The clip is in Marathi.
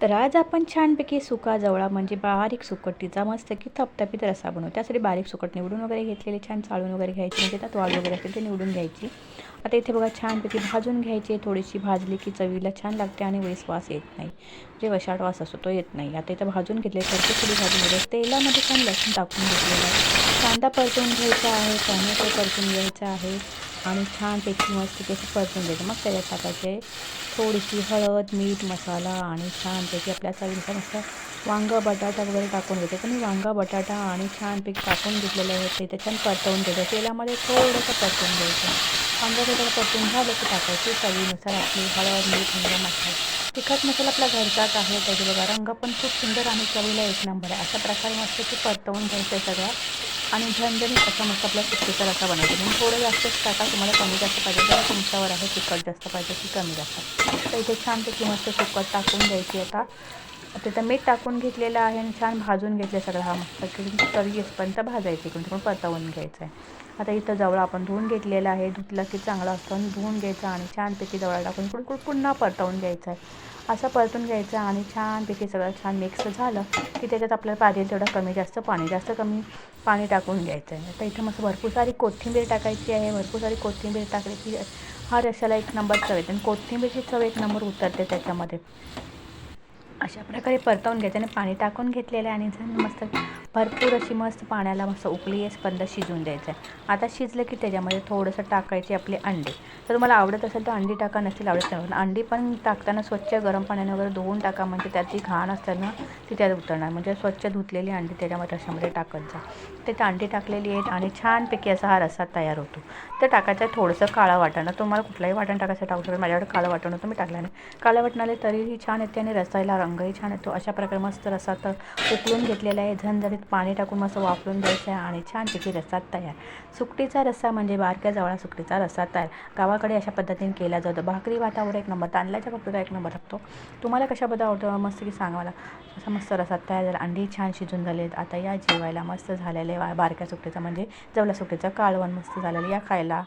तर आज आपण छानपैकी सुका जवळा म्हणजे बारीक सुकटीचा मस्त की थपथपीत रस्सा बनवू. त्यासाठी बारीक सुकट निवडून वगैरे घेतलेले, छान चाळून वगैरे घ्यायची, म्हणजे त्यात वाळ वगैरे असेल ते निवडून घ्यायची. आता इथे बघा छानपैकी भाजून घ्यायची. थोडीशी भाजली की चवीला छान लागते आणि वास येत नाही, जे वशाट वास असतो तो येत नाही. आता इथं भाजून घेतले, थोडी थोडी भाजून घेतले. तेलामध्ये छान लसूण टाकून घेतलेला आहे, कांदा परतून घ्यायचा आहे, टोमॅटो परतून घ्यायचा आहे आणि छानपैकी मस्त त्याची परतून घ्यायचं. मग त्याच्यात टाकायचे थोडीशी हळद, मीठ, मसाला आणि छानपैकी आपल्या चवीनुसार मस्त वांगा बटाटा वगैरे टाकून घ्यायचं. तर मी वांगा बटाटा आणि छानपैकी टाकून घेतलेलं आहे, ते छान परतवून घ्यायचं. तेलामध्ये थोडंसं परतवून घ्यायचं. वांगा बटाटा परतून झालं की टाकायची चवीनुसार आपली हळद, मीठ, मसाला. तिखट मसाला आपला घरचाच आहे. त्याचे बघा रंग पण खूप सुंदर आणि चवीला एक नंबर आहे. अशा प्रकारे मस्त की परतवून घ्यायचं आहे सगळं आणि झणझणीत असा मस्त आपला सुक्कीचा रस्सा बनायचा. म्हणून थोडं जास्तच टाका, तुम्हाला कमी जास्त पाहिजे तर तुमच्यावर आहे, तिखट जास्त पाहिजे की कमी जास्त. तर इथे छानपैकी मस्त सुकट टाकून द्यायची. आता तिथं मीठ टाकून घेतलेलं आहे आणि छान भाजून घेतलं सगळं. हा मस्त तरी येईपर्यंत भाजायचं, इकडून तिकडून परतवून घ्यायचं आहे. आता इथं जवळा आपण धुवून घेतलेला आहे, धुतलं की चांगला असतो आणि धुवून घ्यायचा आणि छानपैकी जवळा टाकून इकडून पुन्हा परतवून घ्यायचं आहे. असं परतून घ्यायचं आणि छानपैकी सगळं छान मिक्स झालं की त्याच्यात आपल्याला पाहिजे तेवढं कमी जास्त पाणी, जास्त कमी पाणी टाकून घ्यायचं आहे. आता इथं मस्त भरपूर सारी कोथिंबीर टाकायची आहे. भरपूर सारी कोथिंबीर टाकली की हा रश्श्याला एक नंबर चव येते आणि कोथिंबीरची चव एक नंबर उतरते त्याच्यामध्ये. अशा प्रकारे परतवून घ्यायचं आणि पाणी टाकून घेतलेलं आहे आणि मस्त भरपूर अशी मस्त पाण्याला मस्त उकळी येईपर्यंत शिजवून द्यायचं आहे. आता शिजलं की त्याच्यामध्ये थोडंसं टाकायचे आपले अंडे. तर तुम्हाला आवडत असेल तर अंडी टाका, नसेल आवडत नाही अंडी पण टाकताना स्वच्छ गरम पाण्याने वगैरे धुवून टाका, म्हणजे त्यात जी घाण असते ना ती त्यात उतरणार. म्हणजे स्वच्छ धुतलेली अंडी त्याच्यामध्ये रश्श्यामध्ये टाकत जा. ते अंडी टाकलेली आहेत आणि छानपैकी असा हा रस्सा तयार होतो. ते टाकायचं आहे थोडंसं काळं वाटण. तुम्हाला कुठलाही वाटण टाकायचं टाकू शकता. माझ्याकडे काळं वाटण होतं, मी टाकलं नाही. काळं वाटणाले तरीही छान येते आणि रस्साला रंगही छान येतो. अशा प्रकारे मस्त रस्सा तर उकळून घेतलेला आहे, झणझणीत पाणी टाकून मस्त वाफळून द्यायचं आहे आणि छानपैकी रस्सा तयार. सुकटीचा रस्सा म्हणजे बारक्या जवळा सुकटीचा रस्सा तयार. गावाकडे अशा पद्धतीने केला जातो. भाकरी भातावर एक नंबर, तांदळाच्या भाकरीला एक नंबर लागतो. तुम्हाला कशा पद्धत आवडतं मस्त की सांगा मला. असा मस्त रस्सा तयार झाला, अंडी छान शिजून झालेत. आता या जेवायला मस्त झालेले बारक्या सुकटीचा म्हणजे जवळा सुकटीचा कालवण मस्त झालेलं, या खायला.